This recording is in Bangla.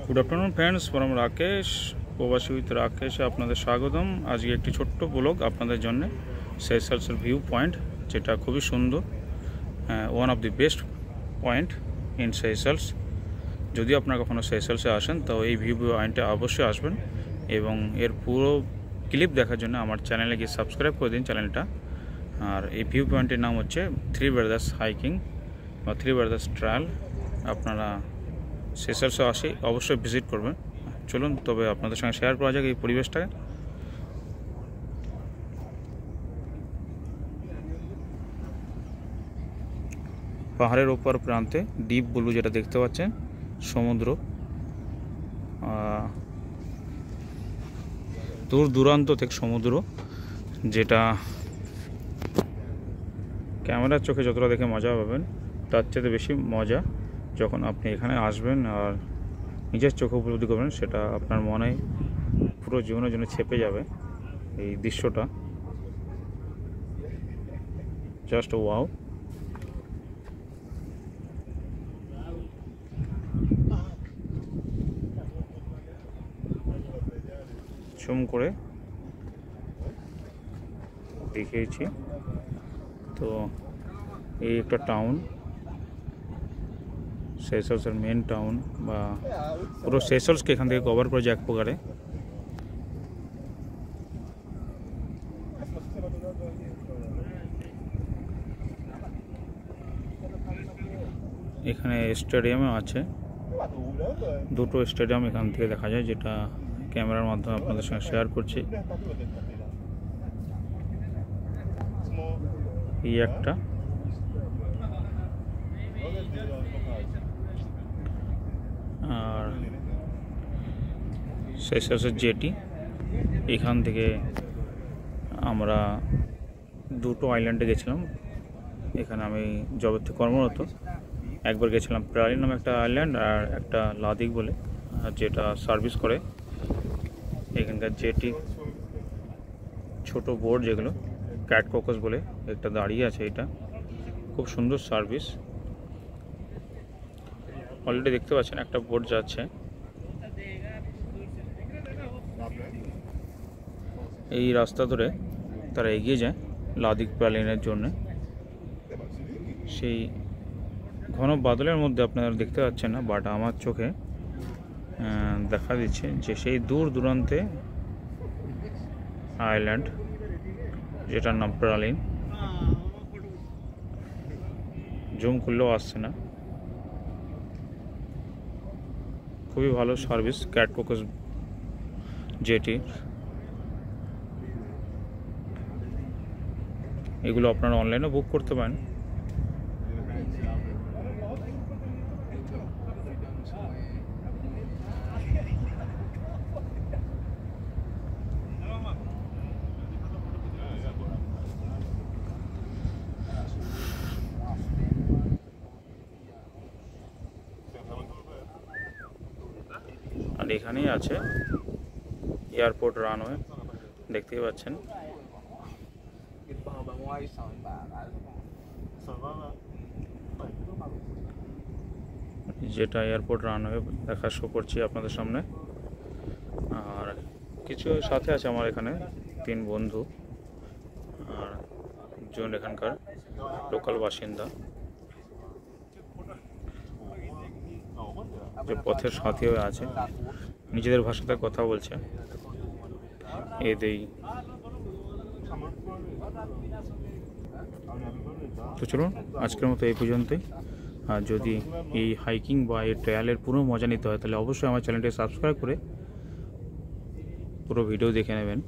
Good afternoon friends from Rakesh प्रवासी उइथ राकेशे आपनादेर स्वागतम। आज के एक छोट्ट ब्लग आपनादेर जन्य सेशेल्सের ভিউ पॉइंट जेटा खूबই सुंदर one of the best point in Seychelles. যদি আপনারা কখনো সেশালসে আসেন তো এই ভিউ পয়েন্টে অবশ্যই আসবেন এবং এর পুরো ক্লিপ দেখার জন্য আমার চ্যানেলে গিয়ে সাবস্ক্রাইব করে দিন চ্যানেলটা। আর এই ভিউ পয়েন্টের নাম হচ্ছে থ্রি ব্রাদার্স হাইকিং বা থ্রি ব্রাদার্স ট্রায়াল। আপনারা সেশালসে আসি অবশ্যই ভিজিট করবেন। চলুন তবে আপনাদের সঙ্গে শেয়ার করা যাক এই পরিবেশটাকে। পাহাড়ের ওপর প্রান্তে ডিপ ব্লু যেটা দেখতে পাচ্ছেন সমুদ্র, দূর দূরান্ত থেকে সমুদ্র, যেটা ক্যামেরার চোখে যতটা দেখে মজা পাবেন তার চেয়ে বেশি মজা যখন আপনি এখানে আসবেন আর নিজের চোখে উপলব্ধি করবেন। সেটা আপনার মনে পুরো জীবনের জন্য ছেপে যাবে। এই দৃশ্যটা জাস্ট ওয়াও। জুম করে দেখিয়েছি তো এই একটা টাউন, সেশালসের মেন টাউন বা পুরো সেশালসকে এখান থেকে কভার করে যায় এক প্রকারে। এখানে স্টেডিয়ামও আছে, দুটো স্টেডিয়াম এখান থেকে দেখা যায়, যেটা ক্যামেরার মাধ্যমে আপনাদের সঙ্গে শেয়ার করছি। এই একটা আর সেশালসের জেটি। এখান থেকে আমরা দুটো আইল্যান্ডে গেছিলাম। এখানে আমি জবের থেকে কর্মরত। একবার গেছিলাম প্রালিন নামে একটা আইল্যান্ড আর একটা লাদিক বলে, যেটা সার্ভিস করে এখানকার জেটি। ছোট বোট যেগুলো ক্যাট ককস বলে একটা দাঁড়িয়ে আছে, এটা খুব সুন্দর সার্ভিস। অলরেডি দেখতে পাচ্ছেন একটা বোট যাচ্ছে। এই রাস্তা ধরে তারা এগিয়ে যায় লাদিক প্যালিনের জন্য। সেই ঘন বাদলের মধ্যে আপনারা দেখতে পাচ্ছেন না, বাট আমার চোখে দেখা দিচ্ছে যে সেই দূর দূরান্তে আইল্যান্ড যেটার নাম প্রালিন। জুম করলেও আসছে না। খুবই ভালো সার্ভিস ক্যাট ককস জেটি। এগুলো আপনারা অনলাইনে বুক করতে পারেন। আর এখানেই আছে এয়ারপোর্ট রানওয়ে, দেখতেই পাচ্ছেন। যেটা এয়ারপোর্ট রানওয়ে দেখা শো করছি আপনাদের সামনে। আর কিছু সাথে আছে আমার এখানে তিন বন্ধু আর একজন এখানকার লোকাল বাসিন্দা, যে পথের সাথী হয়ে আছে, নিজেদের ভাষাতে কথা বলছে। এদেই তো চলুন আজকের মতো এই পর্যন্তই। আর যদি এই হাইকিং বা এই ট্রায়ালের পুরো মজা নিতে হয় তাহলে অবশ্যই আমার চ্যানেলটি সাবস্ক্রাইব করে পুরো ভিডিও দেখে নেবেন।